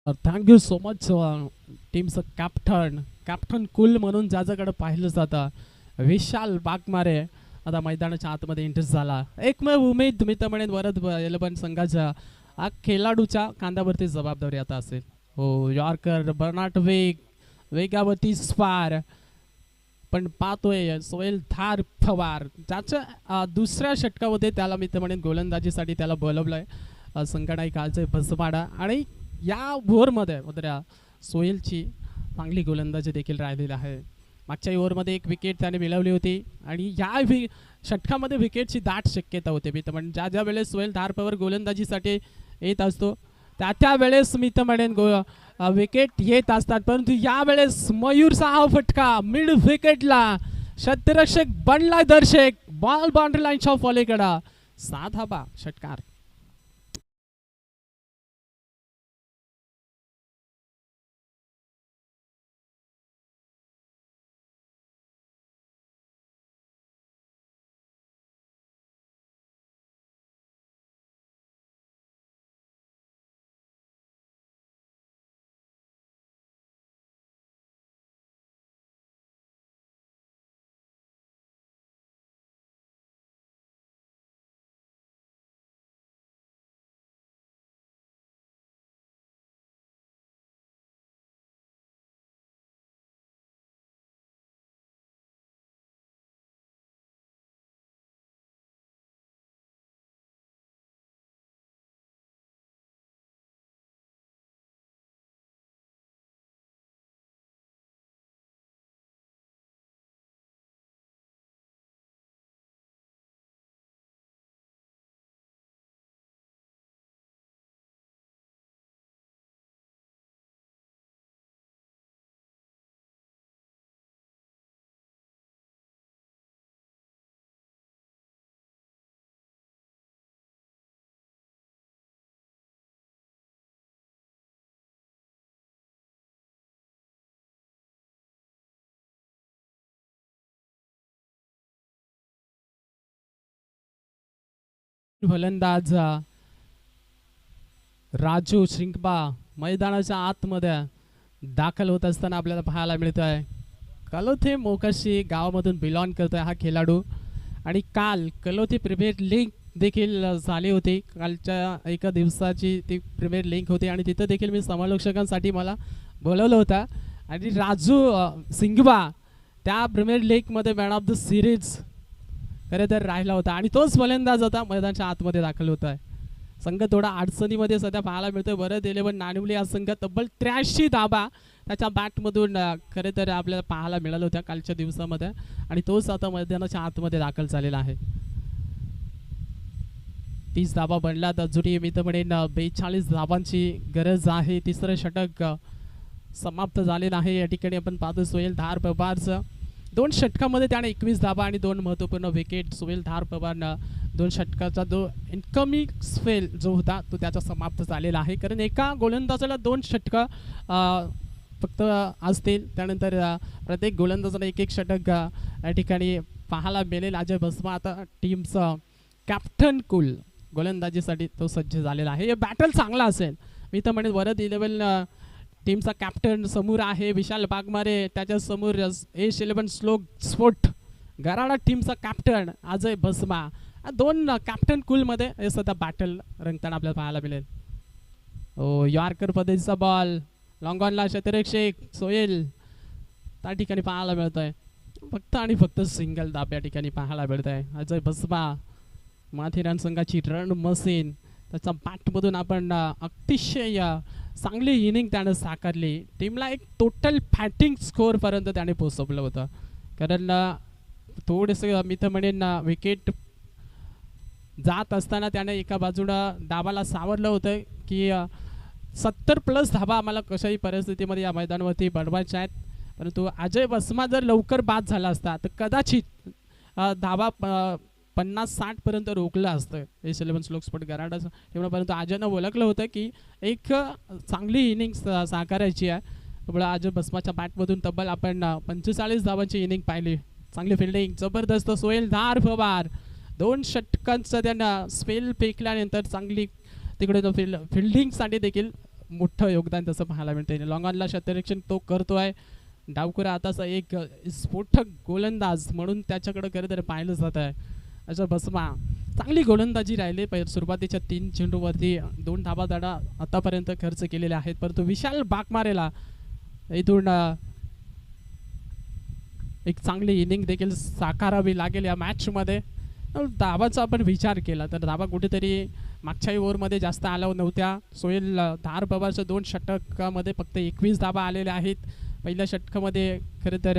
Thank you so much टीमचं captain कुल म्हणून ज्याच्याकडे पाहिलं जातं विशाल बागमारे आता मैदानाच्या आतमध्ये एंटर झाला. एकमेव उमेद मी तर म्हणेन वरद एलेवन संघाच्या खेळाडूच्या खांद्यावरती जबाबदारी आता असेल. हो यॉर्कर बर्नाट वेगावरती स्पार पण पाहतोय सोहेल धार पवार ज्याच्या दुसऱ्या षटकामध्ये त्याला मी तर म्हणेन गोलंदाजीसाठी त्याला बोलवलंय संघनायक अजय बसवाडा आणि या ओव्हरमध्ये सोहेलची चांगली गोलंदाजी देखील राहिलेली आहे. मागच्या ओव्हरमध्ये एक विकेट त्याने मिळवली होती आणि या षटकामध्ये विकेटची दाट शक्यता होते. मी तर म्हणेन ज्या वेळेस सोहेल धारपवर गोलंदाजीसाठी येत असतो त्या वेळेस मी तर म्हणेन विकेट येत असतात, परंतु यावेळेस मयूरचा हा फटका मिड विकेटला क्षेत्ररक्षक बनला दर्शक बॉल बाउंड्री लाईनच्या पलीकडे साधा बा षटकार. फलंदाज राजू श्रिंकबा मैदानाच्या आतमध्ये दाखल होत असताना आपल्याला पाहायला मिळत आहे. कलोथे मोकाशी गावामधून बिलॉंग करतोय हा खेळाडू आणि काल कलोथे प्रीमियर लीग देखील झाली होती. कालच्या एका दिवसाची ती प्रीमियर लीग होती आणि तिथं देखील मी समालोचकांसाठी मला बोलवलं होतं आणि राजू सिंगबा त्या प्रीमियर लीगमध्ये मॅन ऑफ द सिरीज खरं तर राहिला होता आणि तोच फलंदाज होता मैदानाच्या आतमध्ये दाखल होत आहे. संघ थोडा अडचणीमध्ये सध्या पाहायला मिळतोय. वरद इलेव्हन नाणिवली हा संघ तब्बल 83 धाबा त्याच्या बॅटमधून खरे तर आपल्याला पाहायला मिळालं होत्या कालच्या दिवसामध्ये आणि तोच आता मैदानाच्या आतमध्ये दाखल झालेला आहे. 30 धाबा बनला तर जुडी मी तर म्हणेन 42 धाबांची गरज आहे. तिसरं षटक समाप्त झालेलं आहे. या ठिकाणी आपण पाहतो सोहेल धार पवारचं 2 षटकामध्ये त्याने 21 धाबा आणि 2 महत्त्वपूर्ण विकेट. सोहेल धार पवारनं 2 षटकाचा जो इनकमिंग स्पेल जो होता तो त्याचा समाप्त झालेला आहे, कारण एका गोलंदाजाला 2 षटकं फक्त असतील. त्यानंतर प्रत्येक गोलंदाजाला एक षटक या ठिकाणी पाहायला मिळेल. अजय बसमा आता टीमचा कॅप्टन कुल गोलंदाजीसाठी तो सज्ज झालेला आहे. हे बॅटल चांगला असेल. मी तर म्हणेन वरद इलेव्हन टीमचा कॅप्टन समोर आहे विशाल बागमारे, त्याच्या समोर एस 11 स्लोक स्पोर्ट गराडा टीमचा कॅप्टन अजय बसमा. 2 कॅप्टन कुलमध्ये हे सध्या बॅटल रंगताना आपल्याला पाहायला मिळेल. ओ यॉर्कर पद्धतीचा बॉल लॉंग ऑनला क्षेत्ररक्षक सोहेल त्या ठिकाणी पाहायला मिळत आहे. फक्त आणि फक्त सिंगल दाब या ठिकाणी पाहायला मिळत आहे. अजय बसमा माथेरान संघाची रन मशीन त्याचा बॅटमधून आपण अतिशय चांगली इनिंग त्यानं साकारली. टीमला एक टोटल फॅटिंग स्कोअरपर्यंत त्याने पोहोचवलं होतं, कारण थोडंसं मी तर म्हणेन विकेट जात असताना त्याने एका बाजूला डाबाला सावरलं होतं की 70+ धाबा आम्हाला कशाही परिस्थितीमध्ये या मैदानावरती बनवायच्या आहेत. परंतु अजय बसमा जर लवकर बाद झाला असता तर कदाचित धाबा 50-60 पर्यंत रोखलं असतं एस 11 स्लोक स्पोर्ट गराडा तेवढ्यापर्यंत. अजयनं ओळखलं होतं की एक चांगली इनिंग साकारायची आहे. त्यामुळे अजय बसमाच्या बॅटमधून तब्बल आपण 45 धावांची इनिंग पाहिली. चांगली फिल्डिंग जबरदस्त. सोहेल धार पवार 2 षटकांचं त्यांना स्पेल फेकल्यानंतर चांगली तिकडे फिल्डिंगसाठी देखील मोठं योगदान तसं पाहायला मिळते. लॉंग ऑनला क्षेत्ररक्षण तो करतोय. डावखुरा आताचा एक स्फोटक गोलंदाज म्हणून त्याच्याकडे खरं तर पाहिलं जात आहे. अशा बसमा चांगली गोलंदाजी राहिली. सुरुवातीच्या 3 चेंडूवरती 2 धाबा दाडा आतापर्यंत खर्च केलेले आहेत, परंतु विशाल बाकमारेला इथून एक चांगली इनिंग देखील साकारावी लागेल या मॅचमध्ये. धाबाचा आपण विचार केला तर धाबा कुठेतरी मागच्याही ओव्हरमध्ये जास्त आल्या नव्हत्या. सोहेल धार पवारच्या 2 षटकामध्ये फक्त 21 धाबा आलेल्या आहेत. पहिल्या षटकामध्ये खरं तर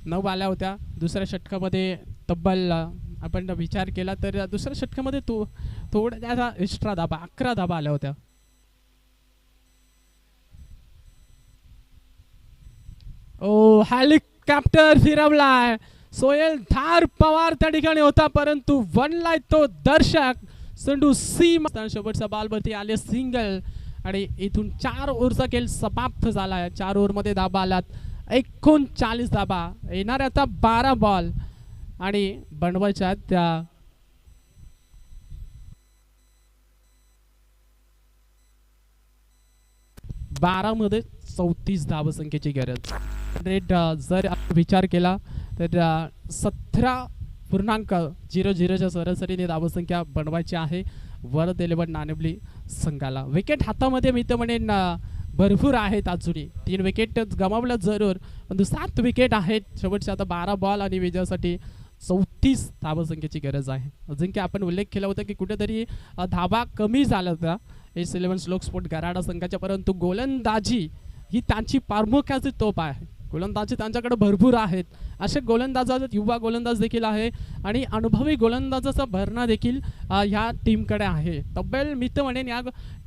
9 आल्या होत्या. दुसऱ्या षटकामध्ये तब्बल आपण विचार केला तर दुसऱ्या षटकामध्ये थोड्या एक्स्ट्रा धाबा 11 धाबा आल्या होत्या. ओ हेलिकॉप्टर फिरवलाय. सोहेल धार पवार त्या ठिकाणी होता, परंतु वनलाय तो दर्शक. संडू सी शेवटच्या बॉलवरती आले सिंगल आणि इथून 4 ओव्हरचा खेळ समाप्त झालाय. 4 ओव्हरमध्ये धाबा आलात 39 धाबा. येणारे आता 12 बॉल आणि बनवायच्या त्या 12 मध्ये 34 धावसंख्येची गरज. रेट जर विचार केला तर 17.00च्या सरासरीने धावसंख्या बनवायची आहे वर्ध 11 नाणेबली संघाला. विकेट हातामध्ये मी तर म्हणेन भरपूर आहेत. अजूनही 3 विकेट गमावल्या जरूर, पण 7 विकेट आहेत. शेवटचे आता 12 बॉल आणि विजयासाठी 34 धावसंख्येची गरज आहे. अजिंक्य आपण उल्लेख केला होता की कुठेतरी धाबा कमी झाला होता S11 श्लोक स्पोर्ट गराडा संघाच्या, परंतु गोलंदाजी ही त्यांची प्रामुख्याची तोप आहे. गोलंदाजी त्यांच्याकडे भरपूर आहेत. असे गोलंदाज युवा गोलंदाज देखील आहे आणि अनुभवी गोलंदाजाचा भरणा देखील ह्या टीमकडे आहे. तब्बल मी तर म्हणेन या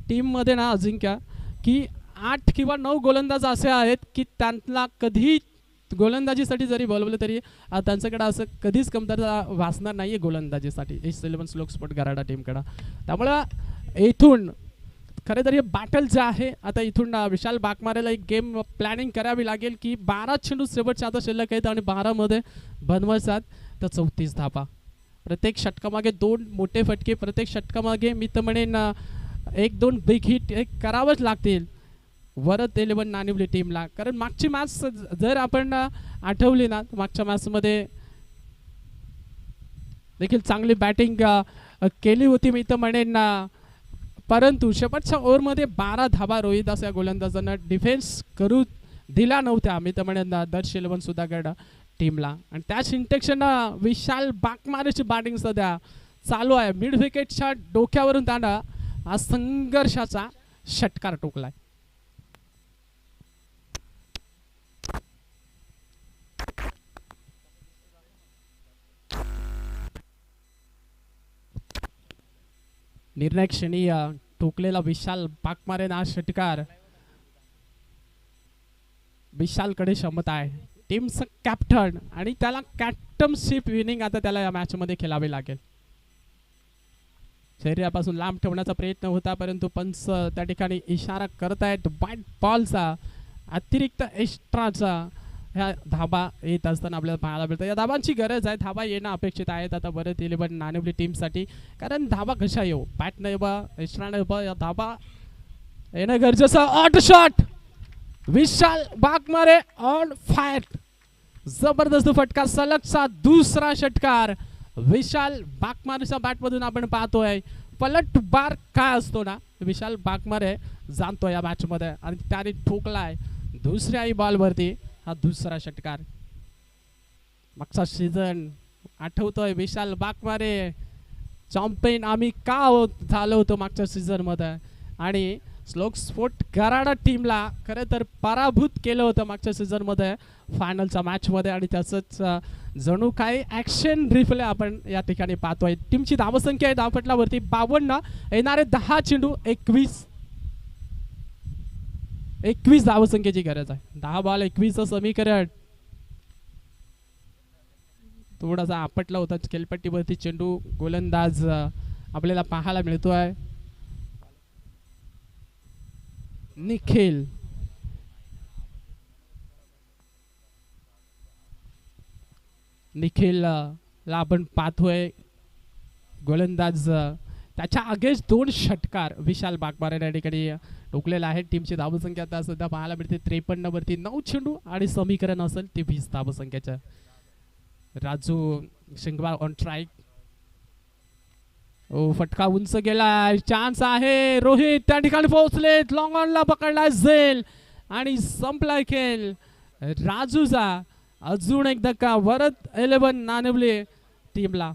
टीममध्ये ना अजिंक्य की 8 किंवा 9 गोलंदाज असे आहेत की त्यांना कधी गोलंदाजीसाठी जरी बोलवलं तरी त्यांच्याकडे असं कधीच कमतरता वाचणार नाही आहे गोलंदाजीसाठी S11 श्लोक स्पोर्ट गराडा टीमकडं. त्यामुळं इथून खरं तर हे बॅटल जे आहे आता इथून विशाल बाकमारेला एक गेम प्लॅनिंग करावी लागेल की 12 चेंडू शेवटच्या आता शिल्लक आहेत आणि 12 मध्ये बनवायचात तर 34 धाबा. प्रत्येक षटकामागे 2 मोठे फटके, प्रत्येक षटकामागे मी तर म्हणेन 1-2 बिग हिट एक करावंच लागतील वर्ध 11 नाणेबली टीमला. कारण मागची मॅच जर आपण आठवली ना, मागच्या मॅचमध्ये देखील चांगली बॅटिंग केली होती मी तर म्हणेन, परंतु शेवटच्या ओव्हरमध्ये 12 धाबा रोहिदास या गोलंदाजांना डिफेन्स करू दिला नव्हत्या मी तर म्हणेन दर्श 11 सुधागड टीमला. आणि त्याच इंटेक्शन विशाल बाकमारेची बॅटिंग सध्या चालू आहे. मिड विकेटच्या डोक्यावरून त्यानं हा संघर्षाचा षटकार टोकलाय. निर्णय क्षणी ठोकलेला विशाल बाकमारे हा षटकार. विशालकडे क्षमता आहे, टीमचा कॅप्टन, आणि त्याला कॅप्टनशिप विनिंग आता त्याला या मॅच मध्ये खेळावे लागेल. शरीरापासून लांब ठेवण्याचा प्रयत्न होता, परंतु पंच त्या ठिकाणी इशारा करत आहेत. व्हाईट बॉलचा अतिरिक्त एक्स्ट्राचा ह्या धाबा येत असताना आपल्याला पाहायला मिळतं. या धाबांची गरज आहे, धाबा येणं अपेक्षित आहेत आता वर्ध 11 नाणेबली टीमसाठी. कारण धाबा कशा येऊ, बॅट नाही बा, एक्स्ट्रा नाही बा, या धाबा येणं गरजेचं. Out shot Vishal Bakmare on fire. जबरदस्त फटका, सलगचा दुसरा षटकार विशाल बाकमारेच्या बॅटमधून आपण पाहतोय. पलट बार काय असतो ना, विशाल बाकमारे जाणतो या मॅच मध्ये आणि त्याने ठोकलाय दुसऱ्याही बॉलवरती हा दुसरा षटकार. मागचा सीझन आठवतोय, विशाल बाकमारे चॅम्पियन आम्ही का झालो होतो मागच्या सीझन मध्ये, आणि श्लोक स्पोर्ट गराडा टीमला खरं तर पराभूत केलं होतं मागच्या सीझन मध्ये फायनलच्या मॅच मध्ये. आणि त्याचंच जणू काही ॲक्शन रिप्ले आपण या ठिकाणी पाहतोय. टीमची धावसंख्या आहे धावपटलावरती 52, येणारे 10 चेंडू 21 धावसंख्येची गरज आहे. 10 बॉल 21चं समीकरण थोडासा आपटला होता. खेळपट्टीवरती चेंडू गोलंदाज आपल्याला पाहायला मिळतोय निखिल. निखिल ला आपण पाहतोय गोलंदाज त्याच्या आगेच 2 षटकार विशाल बागमारे या ठिकाणी टोकलेला आहे. टीमची धावसंख्या आता सध्या पाहायला मिळते 53 वरती 9 चेंडू आणि समीकरण असेल ते 20 धावसंख्याच्या. Raju Shingwa on strike. ओ फटका उंच गेला, चान्स आहे. रोहित त्या ठिकाणी पोहोचलेत, लॉंग ऑनला पकडला झेल आणि संपला खेळ राजूचा. अजून एक धक्का वरत 11 नाणेवले टीमला.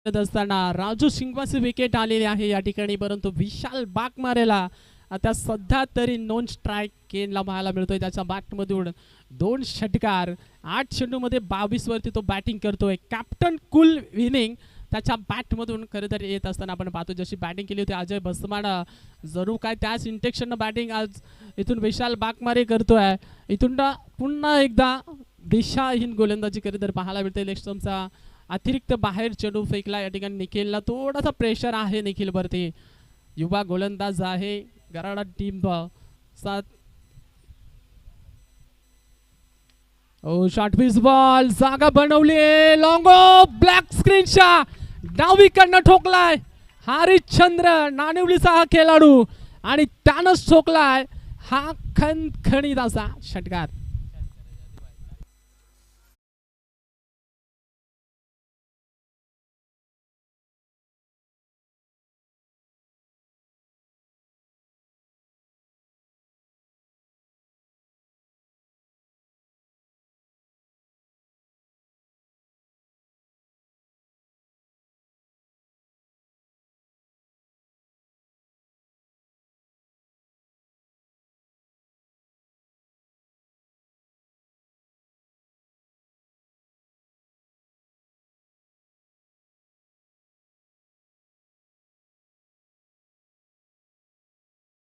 असताना राजू शिंगवाची विकेट आलेली आहे या ठिकाणी, परंतु विशाल बागमारेला आता सध्या तरी नॉन स्ट्राईक केनला पाहायला मिळतोय. त्याच्या बॅटमधून 2 षटकार, 8 चेंडूमध्ये 22 वरती तो बॅटिंग करतोय. कॅप्टन कुल विनिंग त्याच्या बॅटमधून खरं तर येत असताना आपण पाहतो. जशी बॅटिंग केली होती अजय भस्माना, जरूर काय त्याच इंटेक्शननं बॅटिंग आज इथून विशाल बागमारे करतोय. इथून पुन्हा एकदा दिशाहीन गोलंदाजी खरं तर पाहायला मिळते. लेक्स्टमचा अतिरिक्त बाहेर चेंडू फेकला या ठिकाणी. निखिलला थोडासा प्रेशर आहे निखिल वरती. युवा गोलंदाज आहे गराडा टीम सात. ओ शॉर्ट पिच बॉल, जागा बनवली, लॉंग ऑफ, ब्लॅक स्क्रीनच्या डावीकडनं ठोकलाय हरिश्चंद्र नाणेवलीचा हा खेळाडू आणि त्यानंच ठोकलाय हा खणखणीत असा षटकार.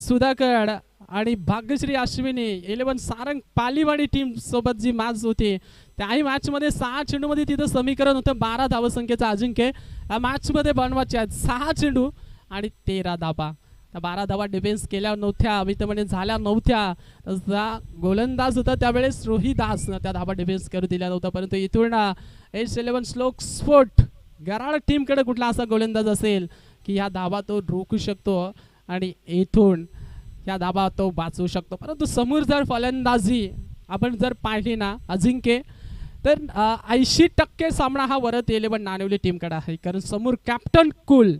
सुधाकर आणि भाग्यश्री अश्विनी 11 सारंग पालीवाडी टीम सोबत जी मॅच होती त्याही मॅच मध्ये 6 चेंडू मध्ये तिथं समीकरण होतं 12 धावसंख्येचा अजिंक्य. या मॅच मध्ये बनवायचे आहेत 6 चेंडू आणि 13 धाबा. त्या 12 धावा डिफेन्स केल्या नव्हत्या, मी तर म्हणे झाल्या नव्हत्या. तसा गोलंदाज होता त्यावेळेस रोहिदास त्या धाबा डिफेन्स करू दिल्या नव्हत्या. परंतु इथून H11 श्लोक स्पोर्ट गराड टीमकडे कुठला असा गोलंदाज असेल की ह्या धाबा तो रोखू शकतो आणि इथून या धाबा तो वाचवू शकतो. परंतु समोर जर फलंदाजी आपण जर पाहिली ना अजिंक्य, तर 80% सामना हा वरत 11 नाणेवली टीमकडे आहे. कारण समोर कॅप्टन कुल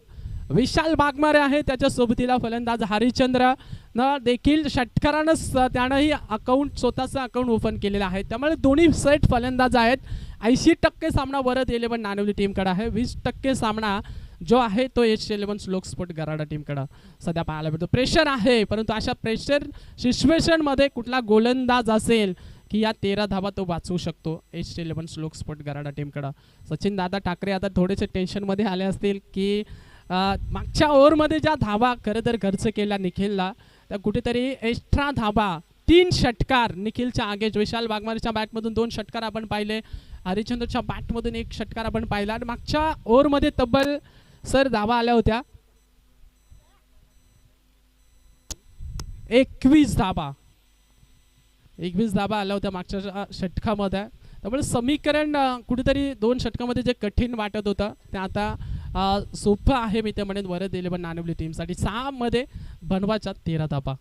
विशाल बागमारे आहे, त्याच्या सोबतीला फलंदाज हरिश्चंद्र न देखील षटकारानंच त्यानंही अकाउंट स्वतःचं अकाउंट ओपन केलेलं आहे. त्यामुळे दोन्ही सेट फलंदाज आहेत. 80% सामना वरत 11 नाणेवली टीमकडे आहे. 20% सामना जो आहे तो H11 श्लोक स्पोर्ट गराडा टीमकडे सध्या पाहायला मिळतो. प्रेशर आहे, परंतु अशा प्रेशर सिच्युएशनमध्ये कुठला गोलंदाज असेल की या 13 धावा तो वाचवू शकतो H11 श्लोक स्पोर्ट गराडा टीमकडे. सचिन दादा ठाकरे आता थोडेसे टेन्शनमध्ये आले असतील की मागच्या ओव्हरमध्ये ज्या धावा खरं तर खर्च केल्या निखिलला, त्या कुठेतरी एक्स्ट्रा धावा 3 षटकार निखिलच्या आगे. विशाल बागमारेच्या बॅटमधून 2 षटकार आपण पाहिले, हरिश्चंद्रच्या बॅटमधून 1 षटकार आपण पाहिला आणि मागच्या ओव्हरमध्ये तब्बल सर धावा आल्या होत्या 21 धावा. 21 धावा आल्या होत्या मागच्या षटकामध्ये. त्यामुळे समीकरण कुठेतरी 2 षटकामध्ये जे कठीण वाटत होतं ते आता सोपं आहे. मी ते म्हणेन वरद 11 नाणेवली टीमसाठी 6 मध्ये बनवायच्या 13 धावा.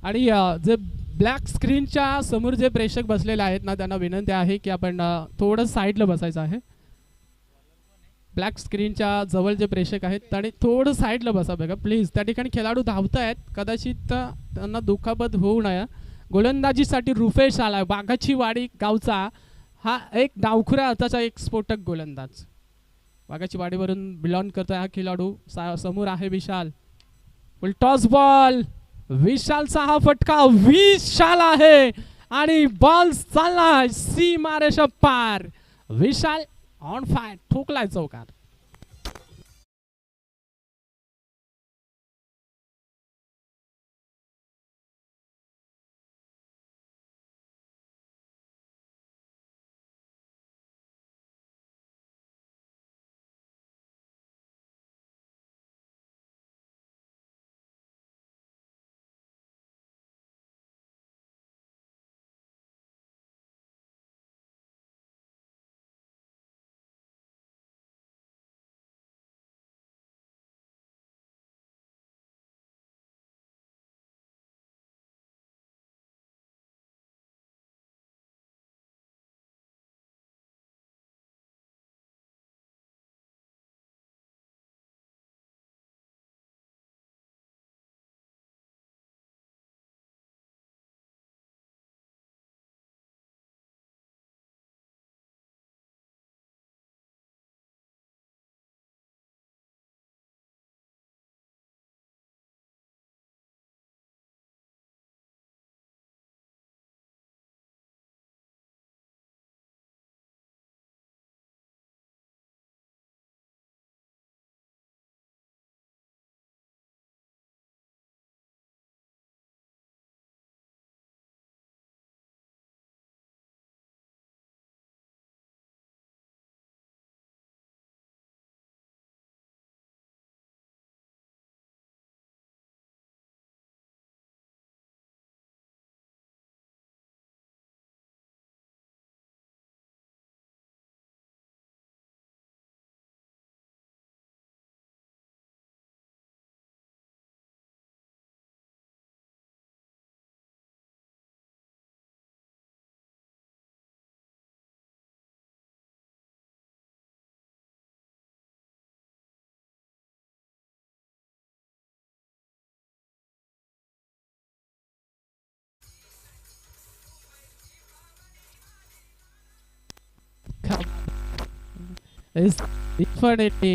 आणि जे ब्लॅक स्क्रीनच्या समोर जे प्रेक्षक बसलेले आहेत ना, त्यांना विनंती आहे की आपण थोडं साईडला बसायचं आहे. ब्लॅक स्क्रीनच्या जवळ जे प्रेक्षक आहेत त्यांनी थोडं साईडला बसा बघा प्लीज. त्या ठिकाणी खेळाडू धावत आहेत, कदाचित त्यांना दुखापत होऊ नये. गोलंदाजीसाठी रुफेश आलाय, वाघाची वाडी गावचा हा एक डावखुऱ्या अर्थाचा एक स्फोटक गोलंदाज. वाघाची वाडीवरून बिलॉंग करतोय हा खेळाडू. समोर आहे विशाल टॉस बॉल, विशालचा हा फटका, विशाल आहे आणि बॉल चालला सीमारेषा पार. विशाल ऑन फायर, ठोकलाय चौकार.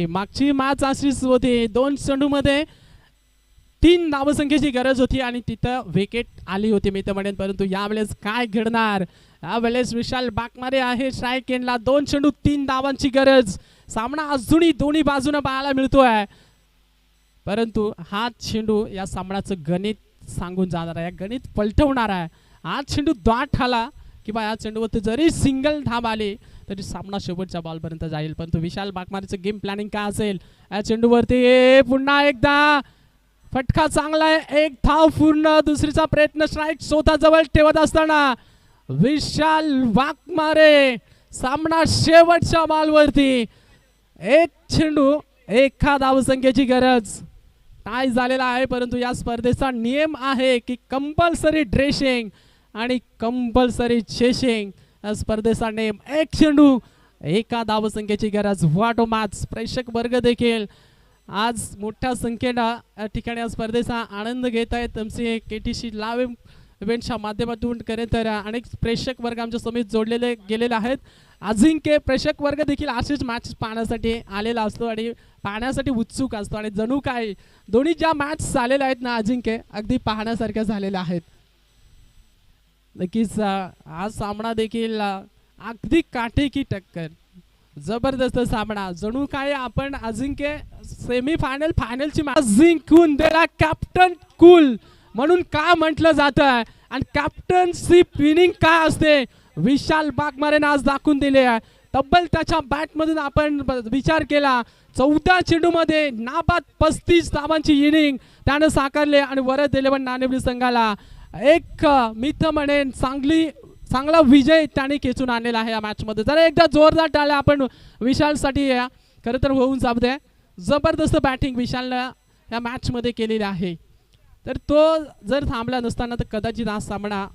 मागची मॅच अशीच होती, 2 चेंडूमध्ये 3 धावसंख्येची गरज होती आणि तिथं विकेट आली होती मी तर म्हणेन. परंतु यावेळेस काय घडणार, यावेळेस विशाल बाकमारे आहे स्ट्राईक एंडला. 2 चेंडू 3 धावांची गरज. सामना अजूनही दोन्ही बाजूने पाहायला मिळतोय, परंतु हा चेंडू या सामन्याचं गणित सांगून जाणार आहे, गणित पलटवणार आहे. हा चेंडू दाट आला किंवा या चेंडूवरती जरी सिंगल धाब आली तरी सामना शेवटच्या बॉलपर्यंत जाईल. परंतु विशाल बाकमारेचं गेम प्लॅनिंग काय असेल या चेंडूवरती. पुन्हा एकदा फटका चांगला आहे, 1 धाव पूर्ण. दुसरीचा प्रयत्न स्ट्राईक स्वतःजवळ ठेवत असताना विशाल बाकमारे सामना शेवटच्या बॉलवरती. 1 चेंडू 1 धावसंख्येची गरज. टाय झालेला आहे, परंतु या स्पर्धेचा नियम आहे की कंपल्सरी ड्रेसिंग आणि कंपल्सरी चेसिंग. या स्पर्धेचा नियम. 1 चेंडू 1 धावसंख्येची गरज. What a match. प्रेक्षक वर्ग देखील आज मोठ्या संख्येनं या ठिकाणी या स्पर्धेचा आनंद घेत आहेत. आमचे KTC लाईव्ह इव्हेंटच्या माध्यमातून खरे तर अनेक प्रेक्षक वर्ग आमच्या समित जोडलेले गेलेले आहेत. अजिंक्य प्रेक्षक वर्ग देखील अशीच मॅच पाहण्यासाठी आलेला असतो आणि पाहण्यासाठी उत्सुक असतो आणि जणू काय दोन्ही ज्या मॅच झालेल्या आहेत ना अजिंक्य, अगदी पाहण्यासारख्या झालेल्या आहेत. नक्कीच हा सामना देखील अगदी काटेकी टक्कर, जबरदस्त सामना. जणू काय आपण अजिंक्य सेमीफायनल फायनलची मॅच जिंकून दिला. कॅप्टन कूल म्हणून का म्हटलं जातं आणि कॅप्टनशिप विनिंग काय असते विशाल बाकमारेने आज दाखवून दिले आहे. तब्बल त्याच्या बॅटमधून आपण विचार केला 14 चेंडूमध्ये नाबाद 35 धावांची इनिंग त्यानं साकारले आणि वरद 11 नाणेफेक संघाला एक मी तर म्हणेन चांगला विजय त्याने खेचून आणलेला आहे या मॅचमध्ये. जरा एकदा जोरदार टाळ्या आपण विशालसाठी खरं तर होऊन जाऊ दे. जबरदस्त बॅटिंग विशालनं या मॅचमध्ये केलेली आहे. तर तो जर थांबला नसताना तर कदाचित हा सामना